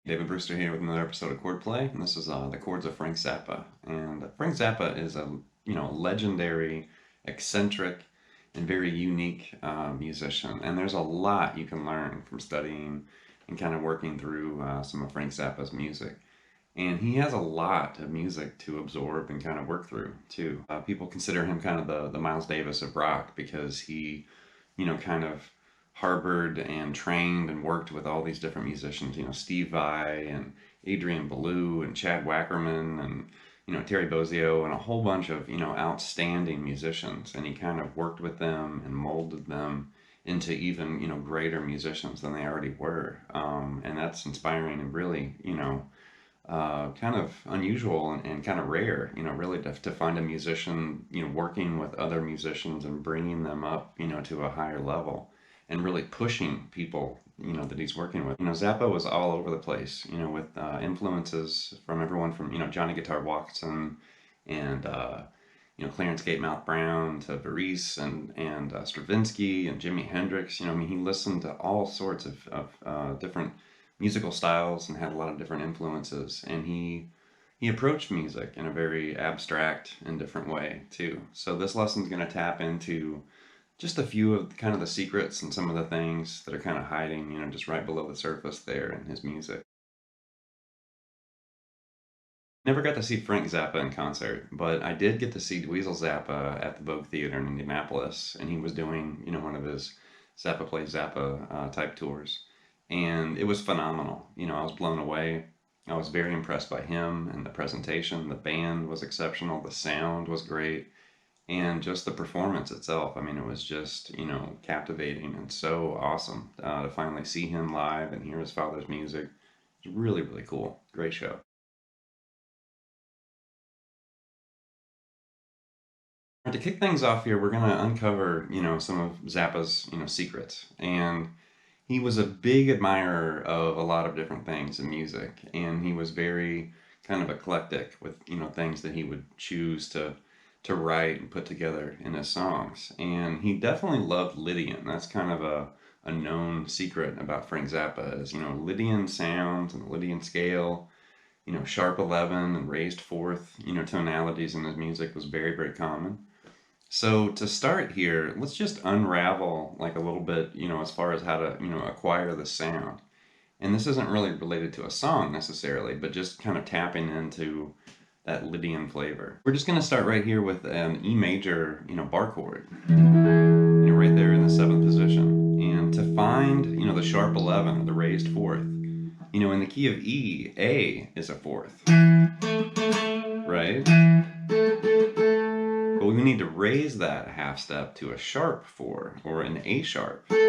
David Brewster here with another episode of Chordplay, and this is the chords of Frank Zappa. And Frank Zappa is a legendary, eccentric, and very unique musician. And there's a lot you can learn from studying and kind of working through some of Frank Zappa's music. And he has a lot of music to absorb and kind of work through too. People consider him kind of the Miles Davis of rock because he, kind of harbored and trained and worked with all these different musicians, Steve Vai and Adrian Belew and Chad Wackerman and, Terry Bozzio and a whole bunch of, outstanding musicians. And he kind of worked with them and molded them into even, greater musicians than they already were. And that's inspiring and really, kind of unusual and kind of rare, really to find a musician, working with other musicians and bringing them up, to a higher level and really pushing people, that he's working with. Zappa was all over the place, with influences from everyone from, Johnny Guitar Watson and, Clarence Gatemouth Brown to Varese and Stravinsky and Jimi Hendrix. He listened to all sorts of different musical styles and had a lot of different influences. And he approached music in a very abstract and different way too. So this lesson is going to tap into just a few of kind of the secrets and some of the things that are kind of hiding, just right below the surface there in his music. Never got to see Frank Zappa in concert, but I did get to see Dweezil Zappa at the Vogue Theater in Indianapolis, and he was doing, one of his Zappa Plays Zappa type tours, and it was phenomenal. I was blown away. I was very impressed by him and the presentation. The band was exceptional. The sound was great. And just the performance itself, I mean, it was just, captivating and so awesome to finally see him live and hear his father's music. It was really, really cool. Great show. To kick things off here, we're going to uncover, some of Zappa's, secrets. And he was a big admirer of a lot of different things in music. And he was very kind of eclectic with, things that he would choose to write and put together in his songs. And he definitely loved Lydian. That's kind of a known secret about Frank Zappa is, Lydian sounds and the Lydian scale, sharp 11 and raised fourth, tonalities in his music was very, very common. So to start here, let's just unravel like a little bit, as far as how to, acquire the sound. And this isn't really related to a song necessarily, but just kind of tapping into that Lydian flavor. We're just gonna start right here with an E major, bar chord. Right there in the 7th position. And to find, the sharp 11, the raised fourth, in the key of E, A is a fourth, right? But we need to raise that a half step to a sharp 4 or an A sharp. Okay?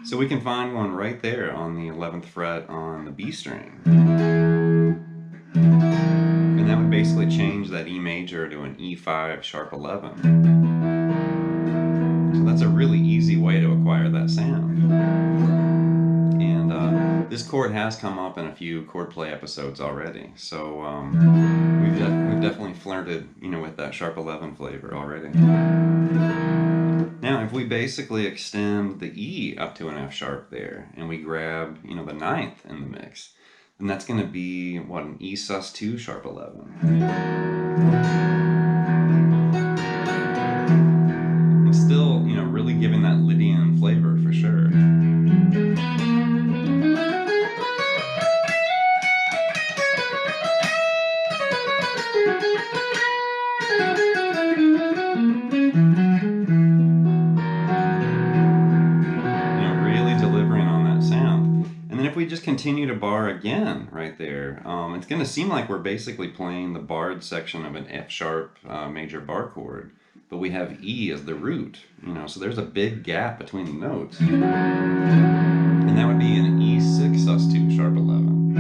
So we can find one right there on the 11th fret on the B string. And that would basically change that E major to an E5 sharp 11. So that's a really easy way to acquire that sound. And this chord has come up in a few chord play episodes already. So we've definitely flirted, with that sharp 11 flavor already. Now, if we basically extend the E up to an F sharp there, and we grab, the 9th in the mix, then that's going to be, what, an E sus2 sharp 11. And still, really giving that Lydian flavor for sure. If we just continue to bar again right there, it's going to seem like we're basically playing the barred section of an F sharp major bar chord, but we have E as the root, so there's a big gap between the notes. And that would be an E6 sus2 sharp 11.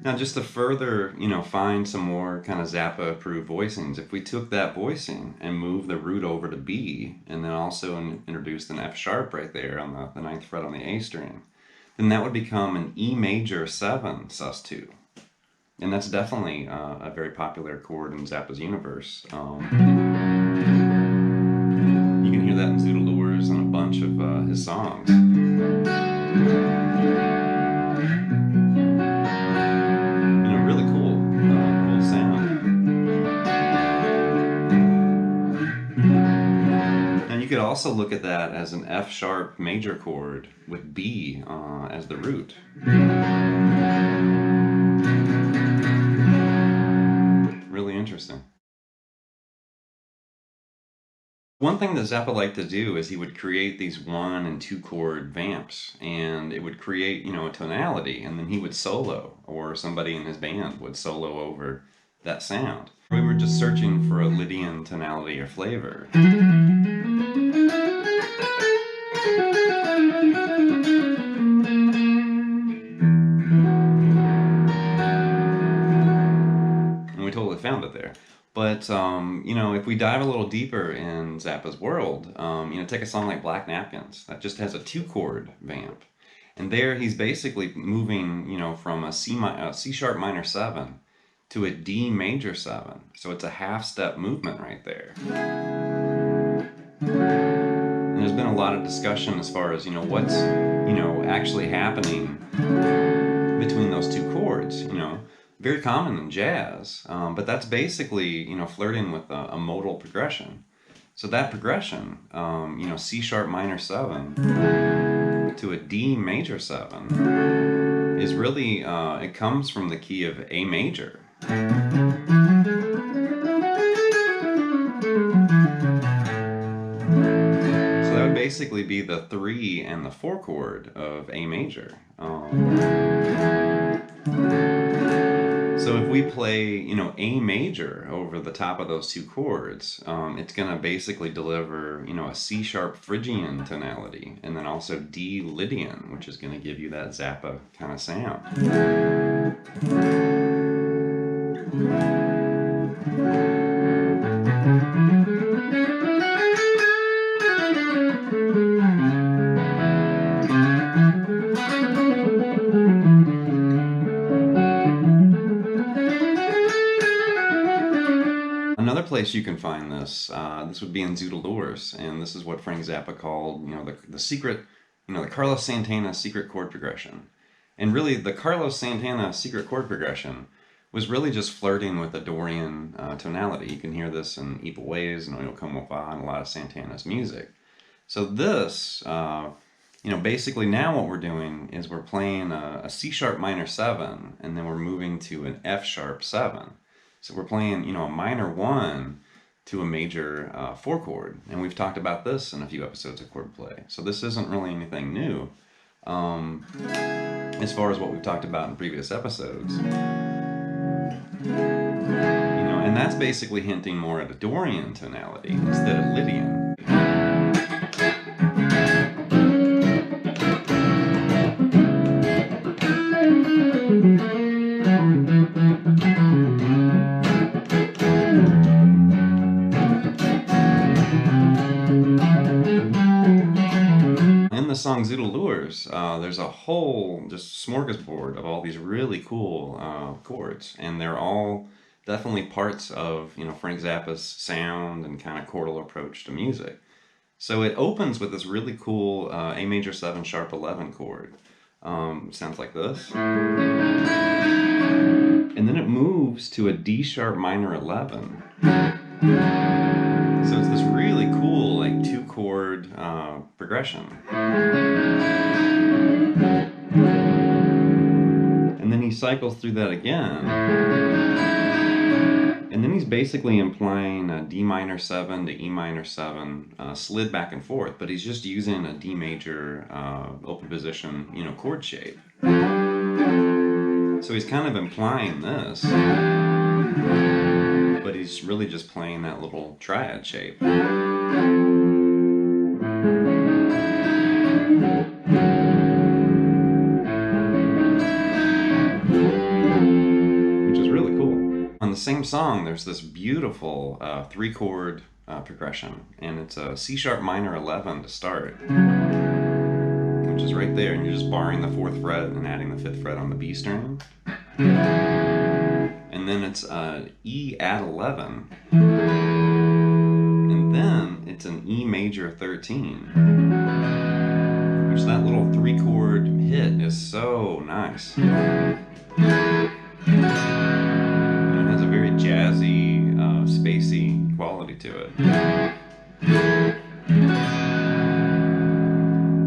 Now just to further, find some more kind of Zappa approved voicings, if we took that voicing and moved the root over to B and then also introduced an F sharp right there on the 9th fret on the A string, then that would become an E major 7 sus2. And that's definitely a very popular chord in Zappa's universe. You can hear that in Zoot Allures and a bunch of his songs. Really cool, cool sound. And you could also look at that as an F sharp major chord with B as the root. Really interesting. One thing that Zappa liked to do is he would create these 1 and 2 chord vamps, and it would create, a tonality, and then he would solo, or somebody in his band would solo over that sound. We were just searching for a Lydian tonality or flavor. And we totally found it there. But, if we dive a little deeper in Zappa's world, take a song like Black Napkins that just has a 2 chord vamp. And there he's basically moving, from a C sharp minor 7 to a D major 7. So it's a half step movement right there. And there's been a lot of discussion as far as, what's, actually happening between those 2 chords, very common in jazz, but that's basically, flirting with a modal progression. So that progression, C sharp minor 7 to a D major 7 is really, it comes from the key of A major. So that would basically be the 3 and the 4 chord of A major. So if we play, A major over the top of those 2 chords, it's going to basically deliver, a C sharp Phrygian tonality, and then also D Lydian, which is going to give you that Zappa kind of sound. Another place you can find this, this would be in Zoot Allures, and this is what Frank Zappa called, the secret, the Carlos Santana secret chord progression. And really, the Carlos Santana secret chord progression was really just flirting with a Dorian tonality. You can hear this in Evil Ways and Oil Como Va and a lot of Santana's music. So this, basically now what we're doing is we're playing a C sharp minor 7, and then we're moving to an F sharp 7. So we're playing, a minor 1 to a major 4 chord. And we've talked about this in a few episodes of Chordplay. So this isn't really anything new as far as what we've talked about in previous episodes. And that's basically hinting more at a Dorian tonality instead of Lydian. In the song Zoot Allures, there's a whole just smorgasbord of all these really cool chords, and they're all definitely parts of Frank Zappa's sound and kind of chordal approach to music. So it opens with this really cool A major 7 sharp 11 chord. Sounds like this. And then it moves to a D sharp minor 11. So it's this really cool, like 2 chord progression. And then he cycles through that again. And then he's basically implying a D minor 7 to E minor 7 slid back and forth, but he's just using a D major open position, chord shape. So he's kind of implying this, but he's really just playing that little triad shape. On the same song, there's this beautiful 3 chord progression, and it's a C sharp minor 11 to start, which is right there, and you're just barring the 4th fret and adding the 5th fret on the B string. And and then it's E add 11, and then it's an E major 13, which that little 3-chord hit is so nice. And it has a very jazzy, spacey quality to it.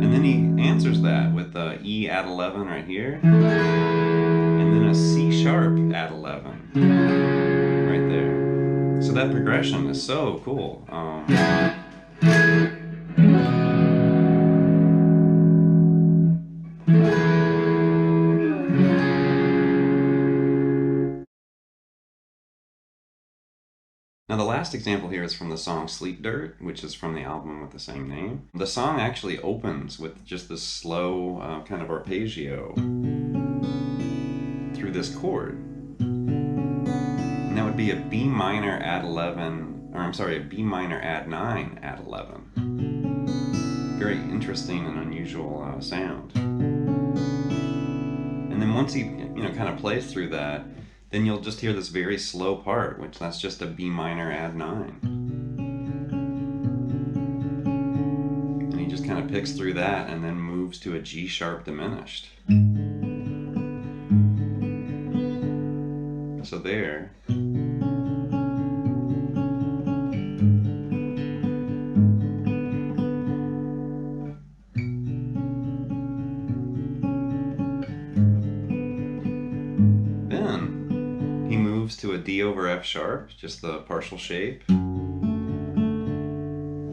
And then he answers that with the E add 11 right here, and then a C sharp add 11 right there. So that progression is so cool. Now the last example here is from the song Sleep Dirt, which is from the album with the same name. The song actually opens with just this slow kind of arpeggio through this chord. And that would be a B minor add 11, or I'm sorry, a B minor add 9 add 11. Very interesting and unusual sound. And then once he kind of plays through that, then you'll just hear this very slow part, which that's just a B minor add 9. And he just kind of picks through that and then moves to a G sharp diminished. So there. To a D over F sharp, just the partial shape, and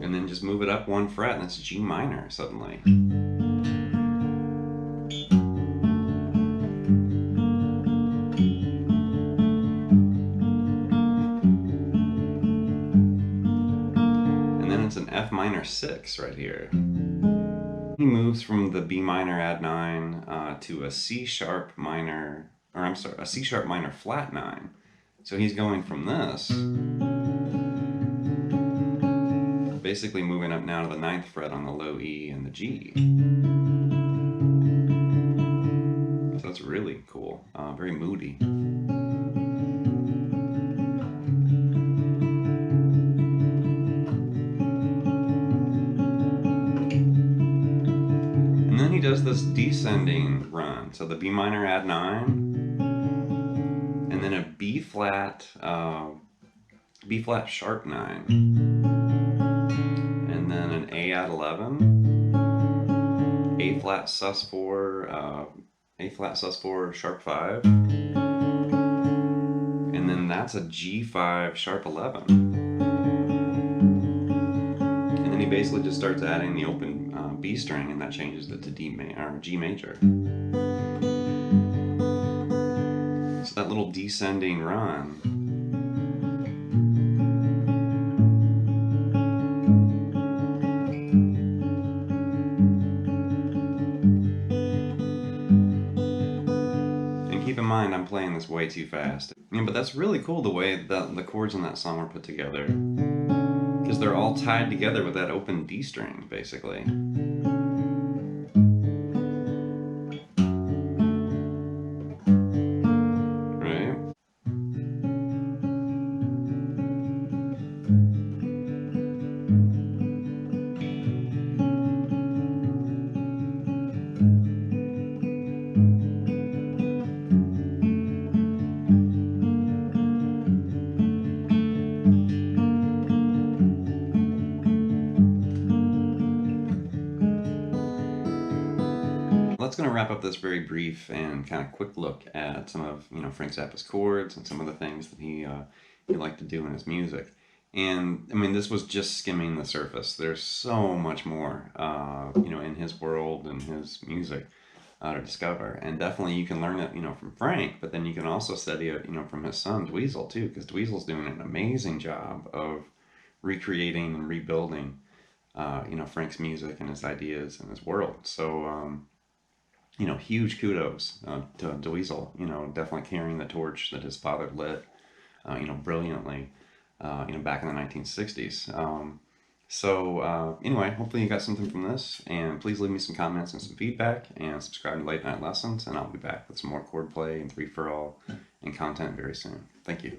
then just move it up 1 fret, and that's G minor suddenly. And then it's an F minor 6 right here. He moves from the B minor add 9 to a C sharp minor, or I'm sorry, a C sharp minor flat 9. So he's going from this, basically moving up now to the 9th fret on the low E and the G. So that's really cool, very moody. And then he does this descending run, so the B minor add 9, and then a B flat sharp 9, and then an A add 11, A flat sus 4, sharp 5, and then that's a G5 sharp 11. And then he basically just starts adding the open B string, and that changes it to G major. So that little descending run. And keep in mind, I'm playing this way too fast. But that's really cool the way that the chords in that song are put together, because they're all tied together with that open D string, basically. That's going to wrap up this very brief and kind of quick look at some of Frank Zappa's chords and some of the things that he liked to do in his music. And I mean, this was just skimming the surface. There's so much more in his world and his music to discover. And definitely you can learn it from Frank, but then you can also study it from his son Dweezil too, because Dweezil's doing an amazing job of recreating and rebuilding Frank's music and his ideas and his world. So huge kudos to Dweezil, definitely carrying the torch that his father lit, brilliantly, back in the 1960s. Anyway, hopefully you got something from this, and please leave me some comments and some feedback, and subscribe to Late Night Lessons, and I'll be back with some more chord play and 3 for all and content very soon. Thank you.